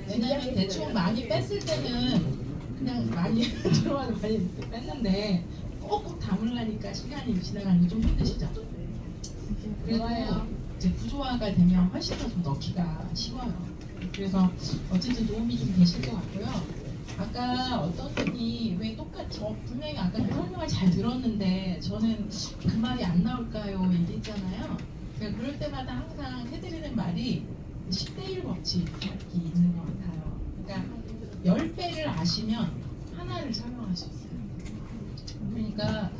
왜냐면 대충 많이 뺐을 때는 그냥 많이 들어와도 많이 뺐는데 꼭꼭 담으려니까 시간이 지나가는 게 좀 힘드시죠? 그래도 이제 구조화가 되면 훨씬 더 좀 넣기가 쉬워요. 그래서 어쨌든 도움이 좀 되실 것 같고요. 아까 어떤 분이 왜 똑같죠? 분명히 아까 그 설명을 잘 들었는데 저는 그 말이 안 나올까요? 얘기했잖아요. 제가 그럴 때마다 항상 해드리는 말이 10대1 법칙이 있는 것 같아요. 그러니까 10배를 아시면 하나를 설명할 수 있어요. 그러니까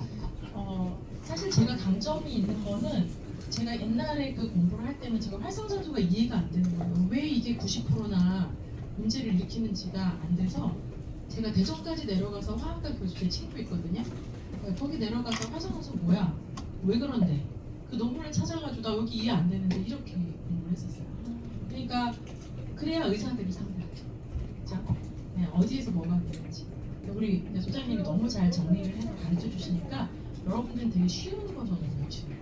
사실 제가 강점이 있는 거는 제가 옛날에 그 공부를 할 때는 제가 활성산소가 이해가 안 되는 거예요. 왜 이게 90%나 문제를 일으키는지가 안 돼서 제가 대전까지 내려가서 화학과 교수 제 친구 있거든요. 거기 내려가서 활성산소 뭐야? 왜 그런데? 그 논문을 찾아가지고 나 여기 이해 안 되는데 이렇게 공부를 했었어요. 그러니까 그래야 의사들이 상대하죠. 그렇죠? 네, 어디에서 뭐가 안 되는지. 우리 소장님이 너무 잘 정리를 해서 가르쳐 주시니까 여러분들은 되게 쉬운 버전을 배우시는 거예요.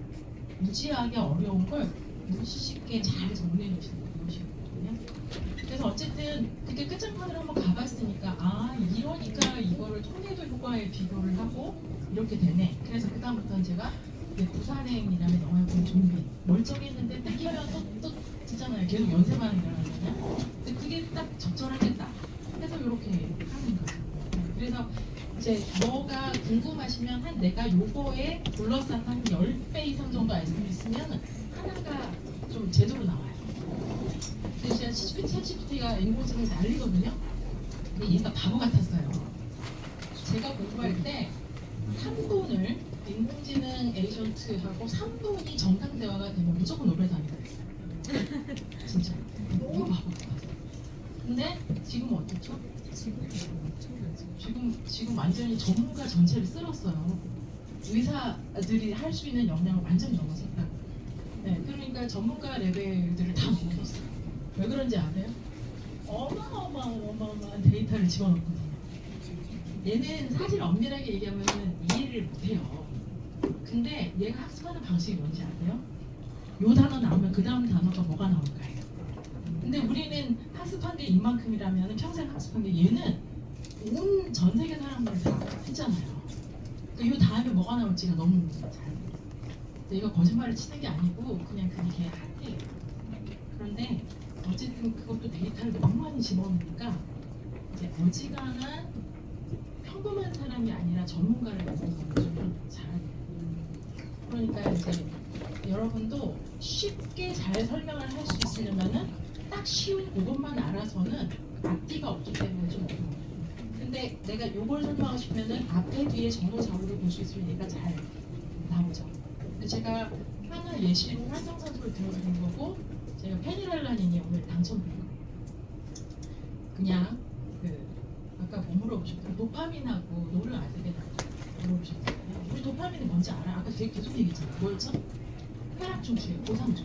무지하게 어려운 걸 무지 쉽게 잘 정리해 주시는 거거든요. 그래서 어쨌든 그게 끝장판으로 한번 가봤으니까 아 이러니까 이거를 토네이도 효과에 비교를 하고 이렇게 되네. 그래서 그다음부터는 제가 부산행이라는 영화를 본 좀비 멀쩡했는데 땡기면 또 진짜나요. 계속 연세만 일어나잖아요. 근데 그게 딱 적절하겠다 해서 이렇게 하는 거예요. 그래서 이제 뭐가 궁금하시면 한 내가 요거에 둘러싼 한 10배 이상 정도 알 수 있으면 하나가 좀 제대로 나와요. 근데 진짜 ChatGPT가 인공지능 난리거든요. 근데 얘가 바보 같았어요. 제가 공부할 때 3분을 인공지능 에이전트하고 3분이 정상 대화가 되면 무조건 노벨상이다 했어요. 진짜 너무 바보 같았어요. 근데 지금 어떻죠? 지금 완전히 전문가 전체를 쓸었어요. 의사들이 할 수 있는 역량을 완전히 넘어섰다. 네, 그러니까 전문가 레벨들을 다 묶었어요. 왜 그런지 아세요? 어마어마한 데이터를 집어넣거든요. 얘는 사실 엄밀하게 얘기하면 이해를 못해요. 근데 얘가 학습하는 방식이 뭔지 아세요? 요 단어 나오면 그 다음 단어가 뭐가 나올까요? 근데 우리는 학습한 게 이만큼이라면 평생 학습한 게 얘는 온 전 세계 사람들을 다 했잖아요. 그러니까 이 다음에 뭐가 나올지가 너무 잘. 이거 거짓말을 치는 게 아니고 그냥 그게 한계예요. 그런데 어쨌든 그것도 데이터를 너무 많이 집어넣으니까 이제 어지간한 평범한 사람이 아니라 전문가를 만나서 좀 잘하게 돼요. 그러니까 이제 여러분도 쉽게 잘 설명을 할 수 있으려면은 딱 쉬운 그것만 알아서는 앞뒤가 없기 때문에 좀 어려워요. 근데 내가 요걸 설명하고 싶으면은 앞에 뒤에 전후 좌우를 볼 수 있으면 얘가 잘 나오죠. 근데 제가 하나 예시로 활성산소를 들어드린 거고 제가 페니랄라닌이 오늘 당첨된 거예요. 그냥 아까 뭐 물어보셨어요? 도파민하고 노를 알게 물어보셨잖아요. 우리 도파민이 뭔지 알아? 아까 되게 계속 얘기했잖아요. 뭐였죠? 혈압중추예요. 고산중추.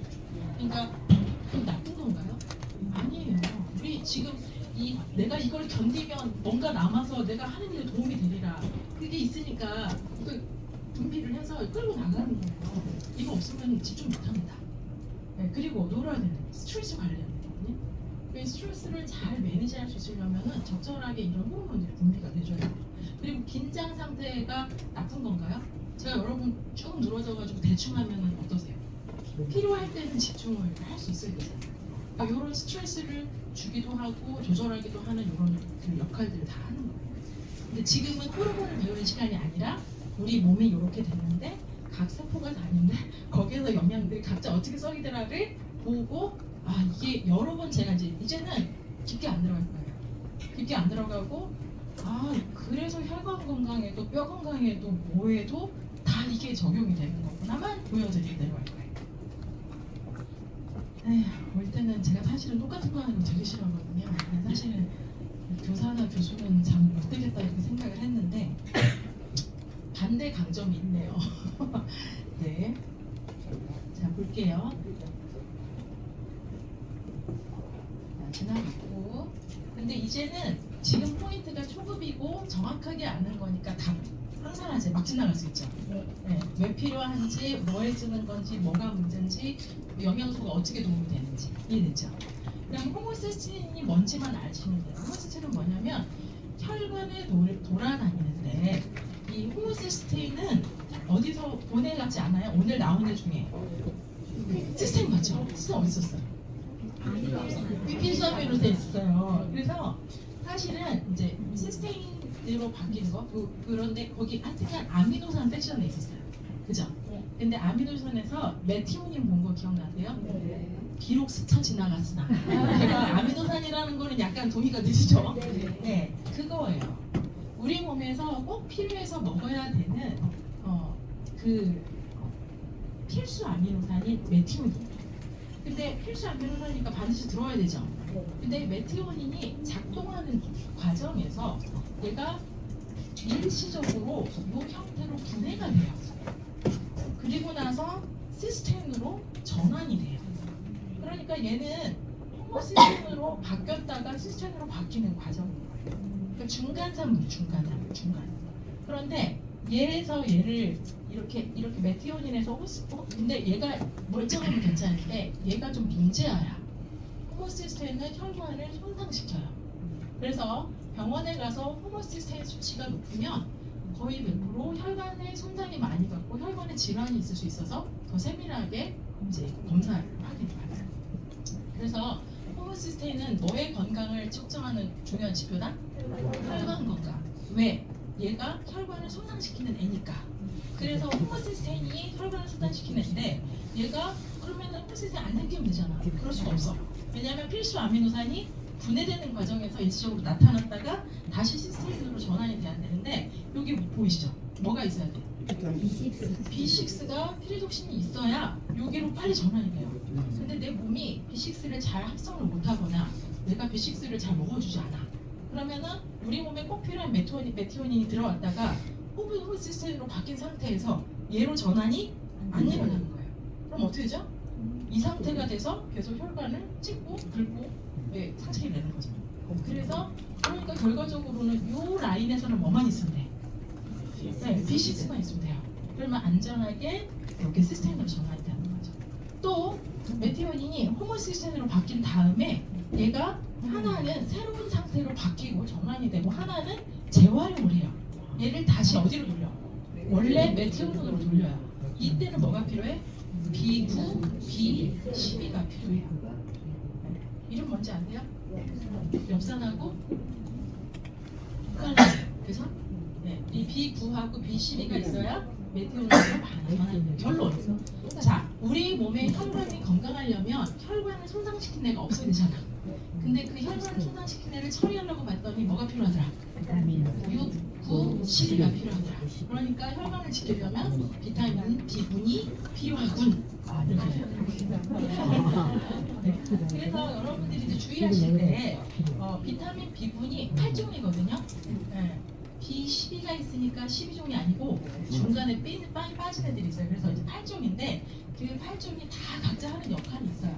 그러니까 그건 나쁜 건가요? 아니에요. 우리 지금 내가 이걸 견디면 뭔가 남아서 내가 하는 일에 도움이 되리라. 그게 있으니까 그 분비를 해서 끌고 나가는 거예요. 이거 없으면 집중 못합니다. 네, 그리고 놀아야 되는 스트레스 관리하는 거거든요. 스트레스를 잘 매니지할 수 있으려면 적절하게 이런 호르몬들이 분비가 돼줘야 돼요. 그리고 긴장 상태가 나쁜 건가요? 제가 여러분 쭉 늘어져가지고 대충 하면 어떠세요? 필요할 때는 집중을 할 수 있어야 되잖아요. 그러니까 이런 스트레스를 주기도 하고 조절하기도 하는 이런 그 역할들을 다 하는 거예요. 근데 지금은 호르몬을 배우는 시간이 아니라 우리 몸이 이렇게 됐는데 각 세포가 다른데 거기에서 영양들이 각자 어떻게 썩이더라를 보고 아 이게 여러 번 제가 이제는 깊게 안 들어갈 거예요. 깊게 안 들어가고 아 그래서 혈관 건강에도 뼈 건강에도 뭐에도 다 이게 적용이 되는 거구나만 보여드리게 내려갈 거예요. 에휴, 올 때는 제가 사실은 똑같은 거 하는 거 되게 싫어하거든요. 근데 사실은 교사나 교수는 잘 못 되겠다 이렇게 생각을 했는데 반대 강점이 있네요. 네, 자 볼게요. 지나갔고 근데 이제는 지금 포인트가 초급이고 정확하게 아는 거니까 다 항상하지 막 지나갈 수 있죠. 네, 왜 필요한지 뭐에 쓰는 건지 뭐가 문제인지 영양소가 어떻게 도움이 되는지 이해됐죠? 그럼 호모세스 호모시스테인이 뭔지만 아시면 돼요. 호모시스테인은 뭐냐면 혈관에 돌아다니는데 이 호모시스테인은 어디서 본 애 같지 않아요? 오늘 나온 애 중에 시스테인 맞죠? 시스테인 어디 있었어요? 필수아미노스에 있어요. 그래서 사실은 이제 시스테인으로 바뀌는 거 그런데 거기 하여튼 아미노산 섹션에 있었어요. 그죠? 근데 아미노산에서 메티오닌 본 거 기억나세요? 비록 스쳐 지나갔으나 제가 아미노산이라는 거는 약간 동의가 되시죠? 네, 그거예요. 우리 몸에서 꼭 필요해서 먹어야 되는 그 필수 아미노산이 메티오닌이에요. 근데 필수 아미노산이니까 반드시 들어야 되죠. 근데 메티오닌이 작동하는 과정에서 얘가 일시적으로 이 형태로 분해가 돼요. 그리고 나서 시스테인으로 전환이 돼요. 그러니까 얘는 호모시스테인으로 바뀌었다가 시스테인으로 바뀌는 과정인 거예요. 그러니까 중간산물, 중간. 그런데 얘에서 얘를 이렇게 메티오닌에서 근데 얘가 멀쩡하면 괜찮은데 얘가 좀 문제아야. 호모시스테인은 혈관을 손상시켜요. 그래서 병원에 가서 호모시스테인 수치가 높으면 거의 100% 혈관에 손상이 많이 갔고 혈관에 질환이 있을 수 있어서 더 세밀하게 이제 검사를 하게 돼요. 그래서 호모시스테인은 너의 건강을 측정하는 중요한 지표다? 혈관 건강. 왜? 얘가 혈관을 손상시키는 애니까. 그래서 호모시스테인이 혈관을 손상시키는 애인데 얘가 그러면 호모시스테인 안 생기면 되잖아. 그럴 수가 없어. 왜냐하면 필수 아미노산이 분해되는 과정에서 일시적으로 나타났다가 다시 시스테인으로 전환이 돼야 되는데 여기 보이시죠? 뭐가 있어야 돼? B6가 피리독신이 있어야 여기로 빨리 전환이 돼요. 근데 내 몸이 B6를 잘 합성을 못하거나 내가 B6를 잘 먹어주지 않아. 그러면은 우리 몸에 꼭 필요한 메티오닌이 들어왔다가 호모시스테인으로 바뀐 상태에서 얘로 전환이 안 일어나는 거예요. 그럼 어떻게 되죠? 이 상태가 돼서 계속 혈관을 찍고 긁고 상처를 내는 거죠. 그래서 그러니까 결과적으로는 이 라인에서는 뭐만 있으면 돼? B6만 있으면 돼요. 그러면 안전하게 이렇게 시스테인으로 전환이 되는 거죠. 또 메티오닌이 호모시스테인으로 바뀐 다음에 얘가 하나는 새로운 상태로 바뀌고 전환이 되고 하나는 재활용을 해요. 얘를 다시 어디로 돌려? 원래 메티오닌으로 돌려요. 이때는 뭐가 필요해? B9, B12가 필요해요. 이름 뭔지 아세요? 엽산하고 그래서 이 B9하고 B12가 있어야 메티오닌으로 전환돼요. 결론. 자, 우리 몸의 혈관이 건강하려면 혈관을 손상시킨 애가 없어야 되잖아. 근데 그 혈관을 손상시킨 애를 처리하려고 봤더니 뭐가 필요하더라? 6, 9, 12가 필요하더라. 그러니까 혈관을 지키려면 비타민 B군이 필요하군. 그래서 여러분들이 이제 주의하실 때 비타민 B군이 8종이거든요. B12가 있으니까 12종이 아니고 중간에 빵이 빠진 애들이 있어요. 그래서 이제 8종인데 그 8종이 다 각자 하는 역할이 있어요.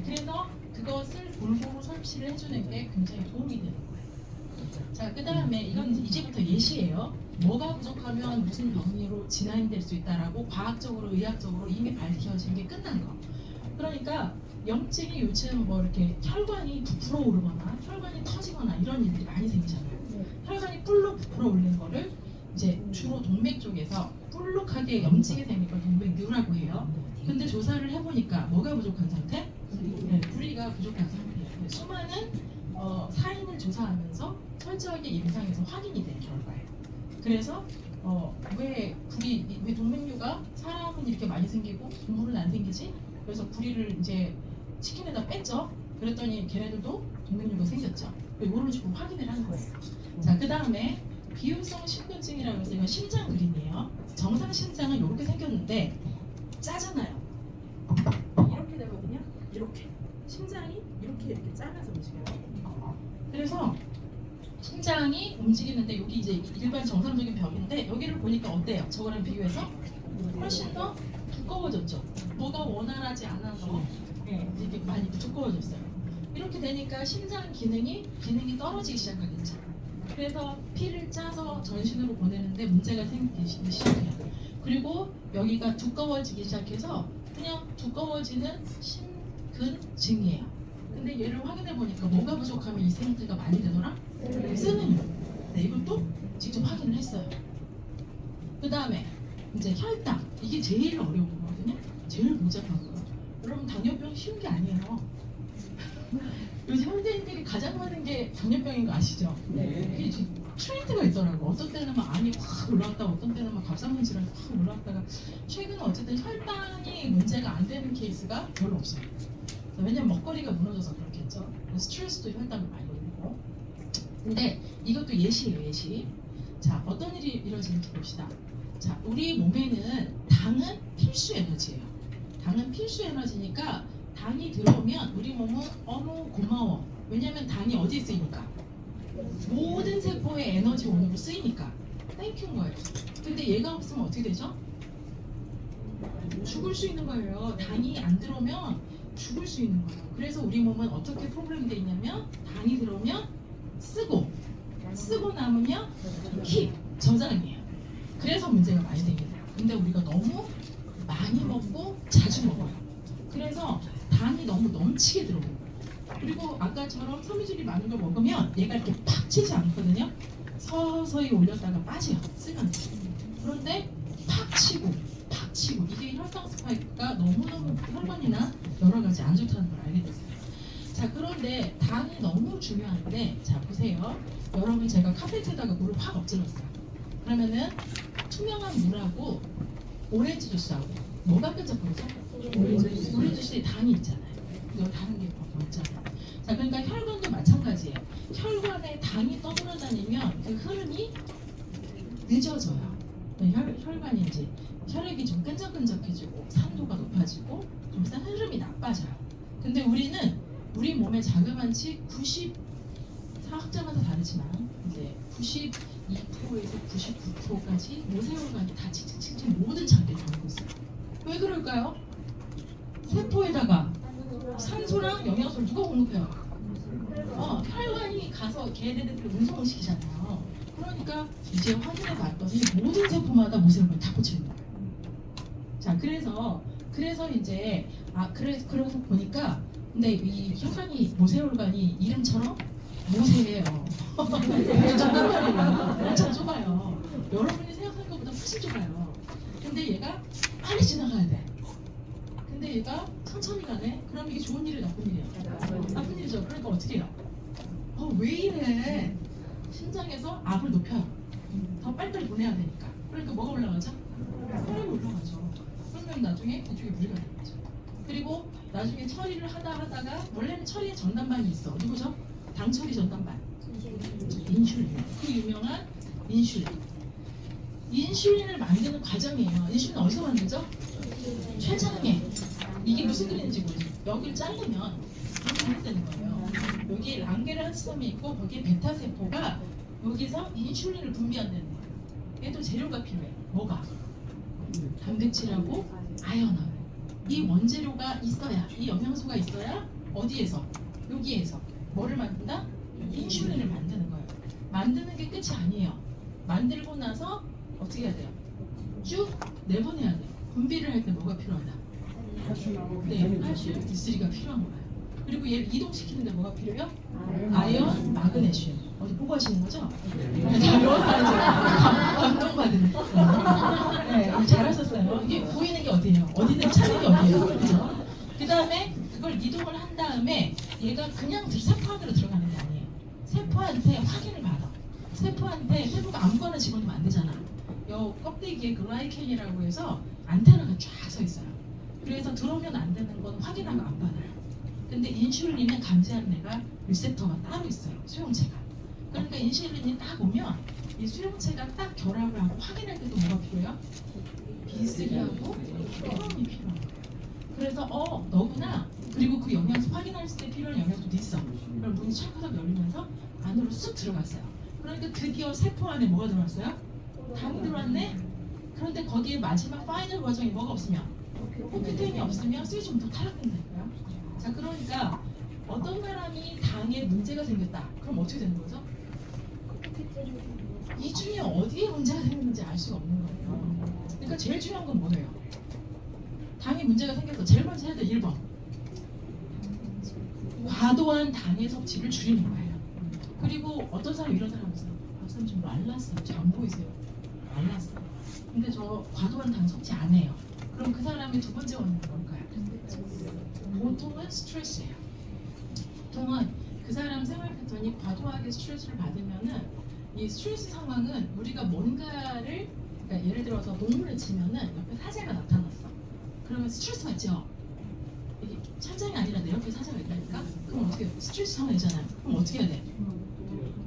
그래서 그것을 골고루 섭취를 해주는 게 굉장히 도움이 되는 거예요. 자, 그 다음에 이건 이제부터 예시예요. 뭐가 부족하면 무슨 병리로 진행될 수 있다라고 과학적으로 의학적으로 이미 밝혀진 게 끝난 거. 그러니까 염증이 요즘 뭐 이렇게 혈관이 부풀어 오르거나 혈관이 터지거나 이런 일들이 많이 생기잖아요. 혈관이 불룩 부풀어 오르는 거를 이제 주로 동맥 쪽에서 불룩하게 염증이 생긴 걸 동맥류라고 해요. 근데 조사를 해보니까 뭐가 부족한 상태? 부리가 부족한 상태예요. 수많은 사인을 조사하면서 철저하게 임상에서 확인이 된 결과예요. 그래서 왜 동맥류가 사람은 이렇게 많이 생기고 동물은 안 생기지? 그래서 부리를 이제 치킨에다 뺐죠. 그랬더니 걔네들도 동맥류가 생겼죠. 이런 식으로 확인을 한 거예요. 자, 그 다음에 비율성 심근증이라고 해서 이건 심장 그림이에요. 정상 심장은 이렇게 생겼는데 짜잖아요. 이렇게 되거든요. 이렇게 심장이 이렇게 짜면서 움직여요. 그래서 심장이 움직이는데 여기 이제 일반 정상적인 벽인데 여기를 보니까 어때요? 저거랑 비교해서 훨씬 더 두꺼워졌죠. 뭐가 원활하지 않아서 이렇게 많이 두꺼워졌어요. 이렇게 되니까 심장 기능이 떨어지기 시작하겠죠. 그래서 피를 짜서 전신으로 보내는데 문제가 생기기 시작해요. 그리고 여기가 두꺼워지기 시작해서 그냥 두꺼워지는 심근증이에요. 근데 얘를 확인해 보니까 뭐가 부족하면 이 상태가 많이 되더라? 쓰는 요. 네, 이것도 직접 확인을 했어요. 그 다음에 이제 혈당, 이게 제일 어려운 거거든요. 제일 복잡한 거. 여러분 당뇨병 쉬운 게 아니에요. 요즘 현대인들이 가장 많은 게 당뇨병인 거 아시죠? 이게 트렌드가 있더라고. 어떤 때는 막 안이 확 올라왔다가 어떤 때는 막 갑상선 질환이 확 올라왔다가 최근은 어쨌든 혈당이 문제가 안 되는 케이스가 별로 없어요. 왜냐면 먹거리가 무너져서 그렇겠죠. 스트레스도 혈당을 많이 올리고. 근데 이것도 예시예요, 예시. 자, 어떤 일이 이루어지는지 봅시다. 자, 우리 몸에는 당은 필수 에너지예요. 당은 필수 에너지니까 당이 들어오면 우리 몸은 너무 고마워. 왜냐면 당이 어디에 쓰이니까? 모든 세포의 에너지원으로 쓰이니까 땡큐인 거예요. 근데 얘가 없으면 어떻게 되죠? 죽을 수 있는 거예요. 당이 안 들어오면 죽을 수 있는 거예요. 그래서 우리 몸은 어떻게 프로그램이 돼 있냐면 당이 들어오면 쓰고 남으면 킵, 저장이에요. 그래서 문제가 많이 생겨요. 근데 우리가 너무 많이 먹고 자주 먹어요. 그래서 당이 너무 넘치게 들어오는 거예요. 그리고 아까처럼 섬유질이 많은 걸 먹으면 얘가 이렇게 팍 치지 않거든요. 서서히 올렸다가 빠져요. 쓰면. 그런데 팍 치고 이게 혈당 스파이크가 너무너무 혈관이나 여러 가지 안 좋다는 걸 알게 됐어요. 자, 그런데 당이 너무 중요한데, 자 보세요. 여러분 제가 카페트에다가 물을 확 엎질렀어요. 그러면은 투명한 물하고 오렌지 주스하고 뭐가 끈적거리죠? 오렌지 주스에 당이 있잖아요. 여기 다른 게 없잖아요. 자, 그러니까 혈관도 마찬가지예요. 혈관에 당이 떠돌아다니면 그 흐름이 늦어져요. 혈관이 이제 혈액이 좀 끈적끈적해지고 산도가 높아지고 좀 흐름이 나빠져요. 근데 우리 몸의 자그만치 94학자마다 다르지만 이제 92%에서 99%까지 모세혈관이 다 칙칙칙칙 모든 장기를 담고 있어요. 왜 그럴까요? 세포에다가 산소랑 영양소를 누가 공급해요? 혈관이 가서 걔네들을 운송을 시키잖아요. 그러니까 이제 확인해 봤더니 모든 세포마다 모세혈관이 다 꽂혀 있는 거예요. 자, 그래서 이제 그래서 보니까 근데 이 혈관이 모세혈관이 이름처럼 모세예요. 엄청 좁아요. 여러분이 생각하는 것보다 훨씬 좁아요. 근데 얘가 빨리 지나가야 돼. 근데 얘가 천천히 가네? 그럼 이게 좋은 일이에요, 나쁜 일이에요? 나쁜 일이죠. 그러니까 어떻게 해요? 왜 이래? 심장에서 압을 높여요. 더 빨리빨리 보내야 되니까. 그러니까 뭐가 올라가죠? 혈압이 올라가죠. 그러면 나중에 이쪽에 무리가 되는 거죠. 그리고 나중에 처리를 하다가 원래는 처리의 전담반이 있어. 누구죠? 당 처리 전담반. 인슐린. 그 유명한 인슐린. 인슐린을 만드는 과정이에요. 인슐린 어디서 만들죠? 췌장에. 이게 무슨 그림인지 모르죠? 여기를 자르면 이렇게 되는 거예요. 여기 랑게르하스섬이 있고 거기에 베타 세포가 여기서 인슐린을 분비한다는 거예요. 얘도 재료가 필요해. 뭐가? 단백질하고 아연하고 이 원재료가 있어야, 이 영양소가 있어야 어디에서? 여기에서 뭐를 만든다? 인슐린을 만드는 거예요. 만드는 게 끝이 아니에요. 만들고 나서 어떻게 해야 돼요? 쭉 내보내야 돼요. 분비를 할 때 뭐가 필요하다? 네, 칼슘, D3가 필요한 거예요. 그리고 얘를 이동시키는데 뭐가 필요해요? 아연, 마그네슘. 어디 보고 하시는 거죠? 잘 배웠어요. 감동받은. 네, 잘하셨어요. 이게 보이는 게 어디예요? 어디든 찾는 게 어디예요? 그죠? 그 다음에 그걸 이동을 한 다음에 얘가 그냥 세포 안으로 들어가는 게 아니에요. 세포한테 확인을 받아. 세포가 아무거나 집어넣으면 안 되잖아. 요 껍데기에 글라이켄이라고 해서 안테나가 쫙 서 있어요. 그래서 들어오면 안 되는 건 확인하고 안 받아요. 근데 인슐린은 감지하는 애가 리셉터가 따로 있어요. 수용체가. 그러니까 인슐린이 딱 오면 이 수용체가 딱 결합을 하고 확인할 때도 뭐가 필요해요? B3하고 혈압이 필요한 거예요. 그래서 너구나. 그리고 그 영양소 확인할 때 필요한 영양소도 있어. 그럼 문이 철커덕 열리면서 안으로 쑥 들어갔어요. 그러니까 드디어 세포 안에 뭐가 들어왔어요? 당이 들어왔네? 그런데 거기에 마지막 파이널 과정이 뭐가 없으면 호피템이 없으면 스위치부터 탈락된다니까요. 자, 그러니까 어떤 사람이 당에 문제가 생겼다. 그럼 어떻게 되는 거죠? 이 중에 어디에 문제가 생겼는지 알 수가 없는 거예요. 그러니까 제일 중요한 건 뭐예요? 당에 문제가 생겨서 제일 먼저 해야 돼 1번. 과도한 당의 섭취를 줄이는 거예요. 그리고 어떤 사람 이런 사람 있어요. 박사님 좀 말랐어요. 저 안 보이세요? 말랐어요. 근데 저 과도한 당 섭취 안 해요. 그럼 그 사람의 두 번째 원인은 뭘까요? 보통은 스트레스예요. 보통은 그 사람 생활 패턴이 과도하게 스트레스를 받으면은 이 스트레스 상황은 우리가 뭔가를 그러니까 예를 들어서 농구를 치면은 옆에 사자가 나타났어. 그러면 스트레스 받죠. 이게 천장이 아니라 내 옆에 사자가 있다니까? 그럼 어떻게 해? 스트레스 상황이잖아요. 그럼 어떻게 해야 돼?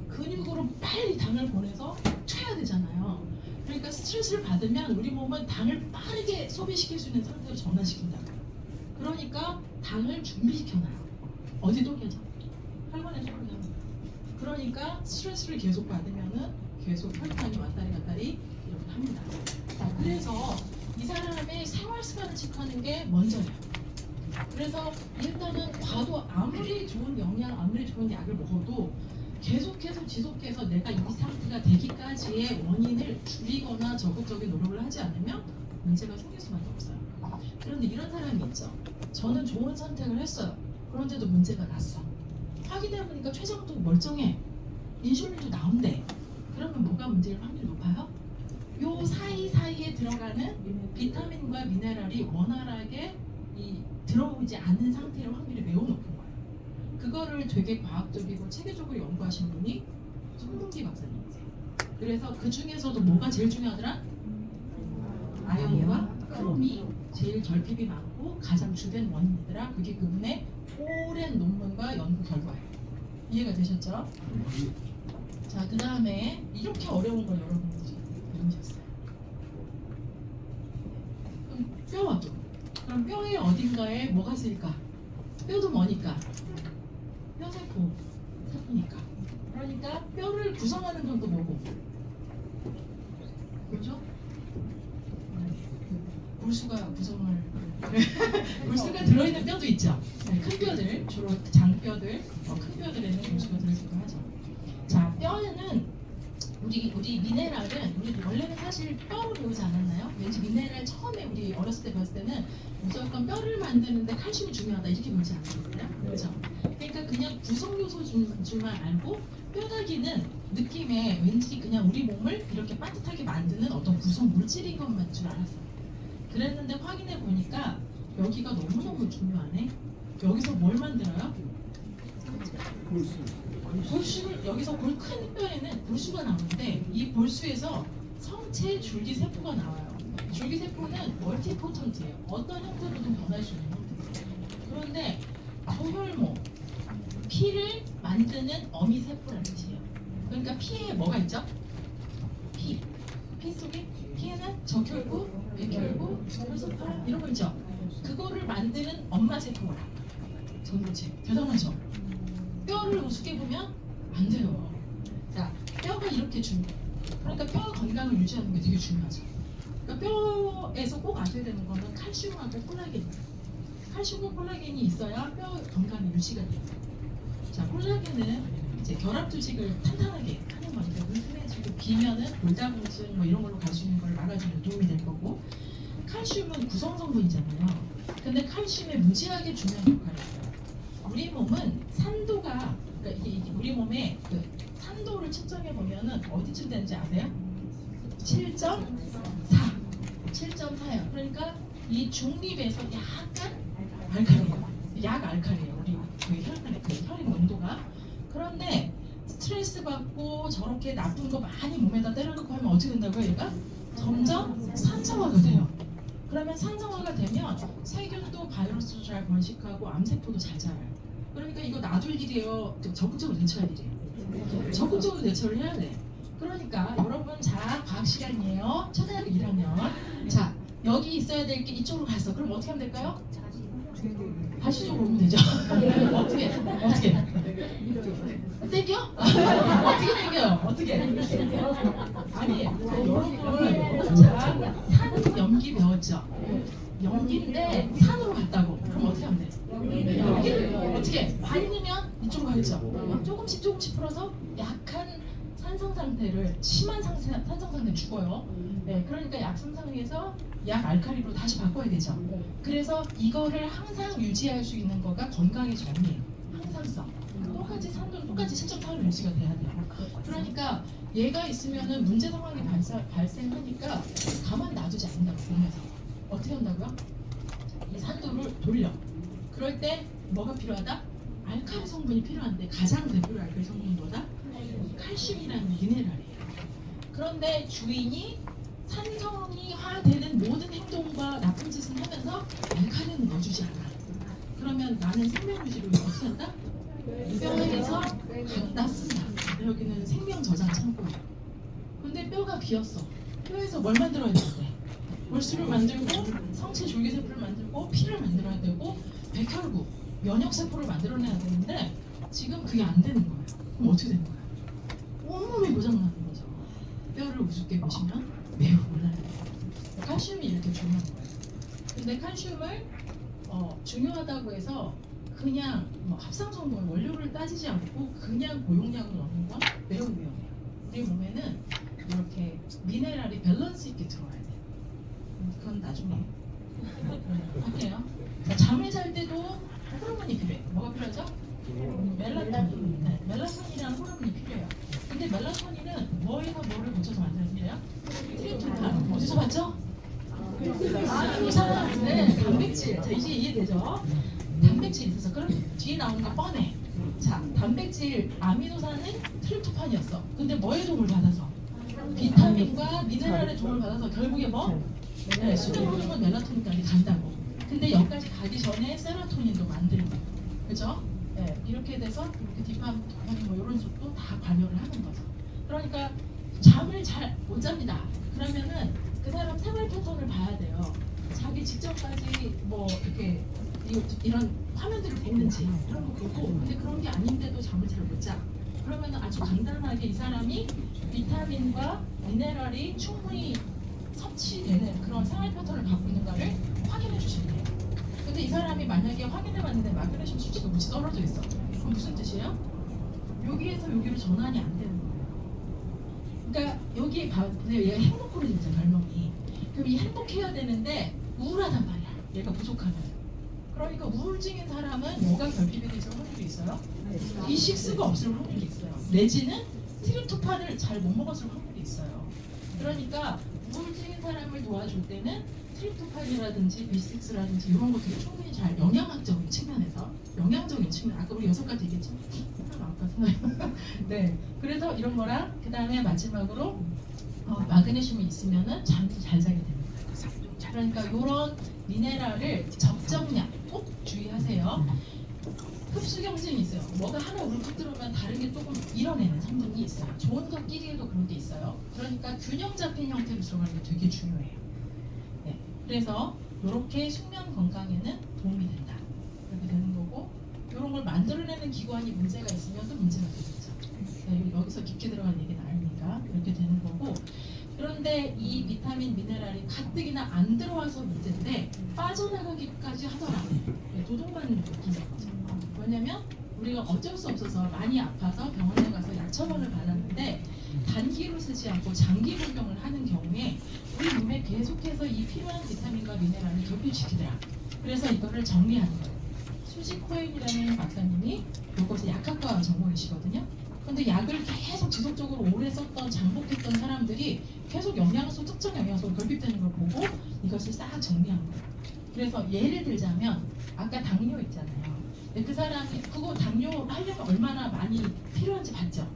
근육으로 빨리 당을 보내서 쳐야 되잖아요. 그러니까 스트레스를 받으면 우리 몸은 당을 빠르게 소비시킬 수 있는 상태로 전환시킨다. 그러니까 당을 준비시켜놔요. 어디 돌려져? 혈관에 돌려. 그러니까 스트레스를 계속 받으면은 계속 혈당이 왔다리 갔다리 이렇게 합니다. 자, 그래서 이 사람의 생활 습관을 체크하는 게 먼저예요. 그래서 일단은 아무리 좋은 영양, 아무리 좋은 약을 먹어도 계속해서 지속해서 내가 이 상태가 되기까지의 원인을 줄이거나 적극적인 노력을 하지 않으면 문제가 생길 수밖에 없어요. 그런데 이런 사람이 있죠. 저는 좋은 선택을 했어요. 그런데도 문제가 났어. 확인해 보니까 췌장도 멀쩡해. 인슐린도 나온대. 그러면 뭐가 문제일 확률이 높아요? 요 사이사이에 들어가는 비타민과 미네랄이 원활하게 들어오지 않는 상태의 확률이 매우 높은 거예요. 그거를 되게 과학적이고 체계적으로 연구하신 분이 손문기 박사님이세요. 그래서 그 중에서도 뭐가 제일 중요하더라? 아연과 크롬이 제일 결핍이 많고 가장 주된 원인이더라. 그게 그분의 오랜 논문과 연구 결과예요. 이해가 되셨죠? 자, 그 다음에 이렇게 어려운 걸 여러분들이 배우셨어요. 그럼 뼈와도. 그럼 뼈의 어딘가에 뭐가 있을까? 뼈도 뭐니까? 뼈세포, 세포니까. 그러니까 뼈를 구성하는 건 또 뭐고? 그렇죠? 골수가 구성을 골수가 들어있는 뼈도 있죠. 네, 큰 뼈들, 주로 장뼈들, 큰 뼈들에는 골수가 들어있기도 하죠. 자, 뼈에는 우리 미네랄은 우리 원래는 사실 뼈로 배우지 않았나요? 왠지 미네랄 처음에 우리 어렸을 때 배웠을 때는 무조건 뼈를 만드는데 칼슘이 중요하다 이렇게 배우지 않았어요? 그렇죠? 그러니까 그냥 구성 요소 줄만 알고 뼈다귀는 느낌에 왠지 그냥 우리 몸을 이렇게 따뜻하게 만드는 어떤 구성 물질인 것만 줄 알았어요. 그랬는데 확인해 보니까 여기가 너무너무 중요하네. 여기서 뭘 만들어요? 골수를 여기서 큰 뼈에는 골수가 나오는데 이 골수에서 성체 줄기세포가 나와요. 줄기세포는 멀티포턴트예요. 어떤 형태로든 변할 수 있는 형태예요. 그런데 소혈모, 피를 만드는 어미세포라는 뜻이에요. 그러니까 피에 뭐가 있죠? 피 속에 피에는 적혈구, 백혈구, 혈소판 이런 거 있죠. 그거를 만드는 엄마 세포가 전도체. 대단하죠? 뼈를 우습게 보면 안 돼요. 자, 뼈가 이렇게 중요해요. 그러니까 뼈 건강을 유지하는 게 되게 중요하죠. 그러니까 뼈에서 꼭 아셔야 되는 거는 칼슘하고 콜라겐이에요. 칼슘과 콜라겐이 있어야 뼈 건강이 유지가 돼요. 자, 콜라겐은 이제 결합 조직을 탄탄하게 하는 거니까 튼튼해지고 비면은 골다공증 뭐 이런 걸로 갈 수 있는 걸 막아주는 도움이 될 거고, 칼슘은 구성 성분이잖아요. 근데 칼슘에 무지하게 중요한 역할을 해요. 우리 몸은 산도가 그러니까 이게 우리 몸의 그 산도를 측정해 보면은 어디쯤 되는지 아세요? 7.4. 7.4예요. 그러니까 이 중립에서 약간 알칼리예요. 약 알칼리예요. 우리 혈액 농도가. 그런데 스트레스 받고 저렇게 나쁜 거 많이 몸에다 때려놓고 하면 어떻게 된다고요? 얘가 점점 산성화가 돼요. 그러면 산성화가 되면 세균도 바이러스도 잘 번식하고 암세포도 잘 자라요. 그러니까 이거 놔둘 일이에요. 적극적으로 대처할 일이에요. 적극적으로 대처를 해야 돼. 그러니까 여러분, 자, 과학 시간이에요. 초등학교 1학년. 자, 여기 있어야 될 게 이쪽으로 갔어. 그럼 어떻게 하면 될까요? 다시 좀 오면 되죠. 어떻게? 땡겨? 어떻게 땡겨요? 어떻게? 아니, 여러분, 자, 산 염기 배웠죠? 염기인데 산으로 갔다고. 그럼 어떻게 하면 돼? 여기를 어떻게? 많이 넣으면 이쪽으로 가겠죠? 조금씩 풀어서 약한 산성 상태를, 심한 산성 상태는 죽어요. 네, 그러니까 약성 상태에서 약 알칼리로 다시 바꿔야 되죠. 그래서 이거를 항상 유지할 수 있는 거가 건강의 정이에요. 항상 생명성 똑같이 산도 똑같이 신적 타월 유지가 돼야 돼요. 그러니까 얘가 있으면은 문제 상황이 발생하니까 가만 놔두지 않는다고 보면서 어떻게 한다고요? 이 산도를 돌려. 그럴 때 뭐가 필요하다? 알칼리 성분이 필요한데 가장 대표로 알칼리 성분이 뭐다? 칼슘이라는 미네랄이에요. 그런데 주인이 산성이화되는 모든 행동과 나쁜 짓을 하면서 알칼리는 넣어주지 않아. 그러면 나는 생명 유지를 어떻게 한다? 뼈에서 갖다 쓴다. 여기는 생명 저장 창고예요. 근데 뼈가 비었어. 뼈에서 뭘 만들어야 되는데? 골수를 만들고 성체 줄기세포를 만들고 피를 만들어야 되고 백혈구, 면역세포를 만들어내야 되는데 지금 그게 안 되는 거예요. 그럼 어떻게 되는 거예요? 온몸이 고장나는 거죠. 뼈를 우습게 보시면 매우 곤란해요. 칼슘이 이렇게 중요한 거예요. 근데 칼슘을 중요하다고 해서 그냥 합성 성분 원료를 따지지 않고 그냥 고용량을 넣는 건 매우 위험해요. 우리 몸에는 이렇게 미네랄이 밸런스 있게 들어와야 돼요. 그건 나중에 할게요. 잠을 잘 때도 호르몬이 필요해요. 뭐가 필요하죠? 멜라토닌. 네, 멜라토닌이라는 호르몬이 필요해요. 근데 멜라토닌은 뭐에서 뭐를 묻혀서 만들어진대요? 트립토판. 어디서 봤죠? 아미노산. 네, 단백질. 자, 이제 이해되죠? 단백질이 있어서 그럼 뒤에 나오는 거 뻔해. 자, 단백질 아미노산은 트립토판이었어. 근데 뭐의 도움을 받아서? 비타민과 미네랄의 도움을 받아서 결국에 뭐? 네, 수면 호르몬 멜라토닌까지 간다고. 근데 여기까지 가기 전에 세로토닌도 만들고, 그죠? 네, 이렇게 돼서 이렇게 디파민 뭐 이런 쪽도 다 관여를 하는 거죠. 그러니까 잠을 잘 못 잡니다. 그러면은 그 사람 생활 패턴을 봐야 돼요. 자기 직전까지 뭐 이렇게 이런 화면들을 보는지 이런 거 보고, 근데 그런 게 아닌데도 잠을 잘 못 자. 그러면 아주 간단하게 이 사람이 비타민과 미네랄이 충분히 섭취되는 그런 생활 패턴을 갖고 있는가를 확인해 주시면 돼요. 근데 이 사람이 만약에 확인해 봤는데 마그네슘 수치가 무지 떨어져 있어. 그럼 무슨 뜻이에요? 여기에서 여기로 전환이 안 되는 거예요. 그러니까 여기에 얘가 행복호르몬이죠, 별명이. 그럼 이 행복해야 되는데 우울하단 말이야. 얘가 부족하면. 그러니까 우울증인 사람은 뭐가 결핍이 있을 확률이 있어요? B6가 없을 확률이 있어요. 내지는 트립토판을 잘 못 먹었을 확률이 있어요. 그러니까 우울증인 사람을 도와줄 때는 트립토판이라든지 B6라든지 이런 것들이 충분히 잘 영양학적인 측면에서 영양적인 측면, 아까 우리 6가지 얘기했죠? 아까 생각해. 네, 그래서 이런 거랑 그 다음에 마지막으로 마그네슘이 있으면은 잠도 잘 자게 됩니다. 그러니까 이런 미네랄을 적정량 꼭 주의하세요. 흡수경증이 있어요. 뭐가 하나 울컥 들어오면 다른 게 조금 이뤄내는 성분이 있어요. 좋은 것끼리도 그런 게 있어요. 그러니까 균형 잡힌 형태로 들어가는 게 되게 중요해요. 네, 그래서 이렇게 숙면 건강에는 도움이 된다. 이렇게 되는 거고, 이런 걸 만들어내는 기관이 문제가 있으면 또 문제가 되겠죠. 네, 여기서 깊게 들어갈 얘기는 아니니까 이렇게 되는 거고. 그런데 이 비타민, 미네랄이 가뜩이나 안 들어와서 문제인데 빠져나가기까지 하더라고요. 네, 도둑맞는 느낌인 거죠. 왜냐면 우리가 어쩔 수 없어서 많이 아파서 병원에 가서 약 처방을 받았는데 단기로 쓰지 않고 장기 복용을 하는 경우에 우리 몸에 계속해서 이 필요한 비타민과 미네랄을 결핍시키더라. 그래서 이거를 정리하는 거예요. 수지 코엔이라는 박사님이 이것이 약학과 전공이시거든요. 근데 약을 계속 지속적으로 오래 썼던 장복했던 사람들이 계속 영양소, 특정 영양소가 결핍되는 걸 보고 이것을 싹 정리한 거예요. 그래서 예를 들자면 아까 당뇨 있잖아요. 근데 그 사람이 그거 당뇨 하려면 얼마나 많이 필요한지 봤죠.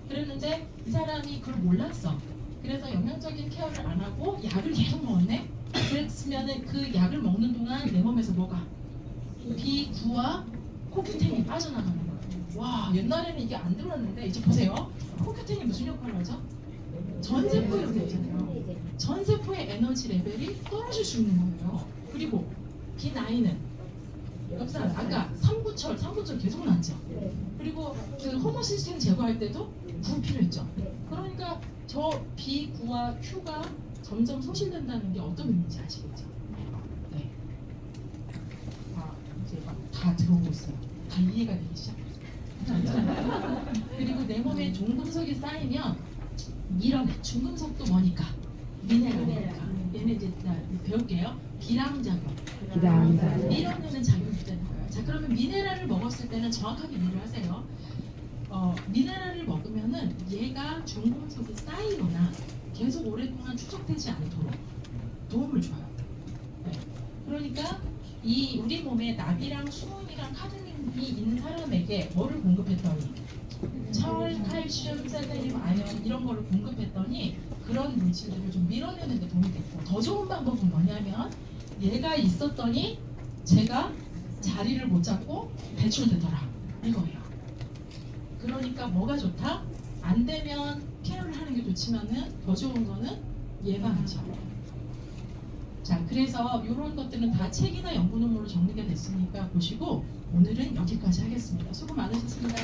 그랬는데 이 사람이 그걸 몰랐어. 그래서 영양적인 케어를 안 하고 약을 계속 먹었네. 그랬으면은 그 약을 먹는 동안 내 몸에서 뭐가 B9와 코큐텐이 빠져나가는 거예요. 와, 옛날에는 이게 안 들어왔는데 이제 보세요. 코큐텐이 무슨 역할을 하죠? 전 세포에 되잖아요. 전 세포의 에너지 레벨이 떨어질 수 있는 거예요. 그리고 B9은 역사 아까 삼구철 계속 나왔죠. 그리고 그 호모시스템 제거할 때도 구 필요했죠. 그러니까 저 B9와 Q가 점점 소실된다는 게 어떤 의미인지 아시겠죠? 네. 이제 막 다 들어오고 있어요. 다 이해가 되기 시작했어요. 그리고 내 몸에 중금속이 쌓이면 밀어내. 중금속도 뭐니까? 미네랄이니까. 얘는 이제 배울게요. 기랑 작용. 기랑 작용. 밀어내는 작용이 되는 거예요. 자, 그러면 미네랄을 먹었을 때는 정확하게 이해를 하세요. 미네랄을 먹으면은 얘가 중금속이 쌓이거나 계속 오랫동안 축적되지 않도록 도움을 줘요. 네. 그러니까 이 우리 몸에 납이랑 수은이랑 카드뮴이 있는 사람에게 뭐를 공급했더니 철, 칼슘, 셀레늄, 아연 이런 거를 공급했더니 그런 물질들을 좀 밀어내는 데 도움이 됐고, 더 좋은 방법은 뭐냐면 얘가 있었더니 제가 자리를 못 잡고 배출되더라 이거예요. 그러니까 뭐가 좋다? 안 되면 케어를 하는 게 좋지만은 더 좋은 거는 예방이죠. 자, 그래서 이런 것들은 다 책이나 연구 논문으로 정리가 됐으니까 보시고 오늘은 여기까지 하겠습니다. 수고 많으셨습니다.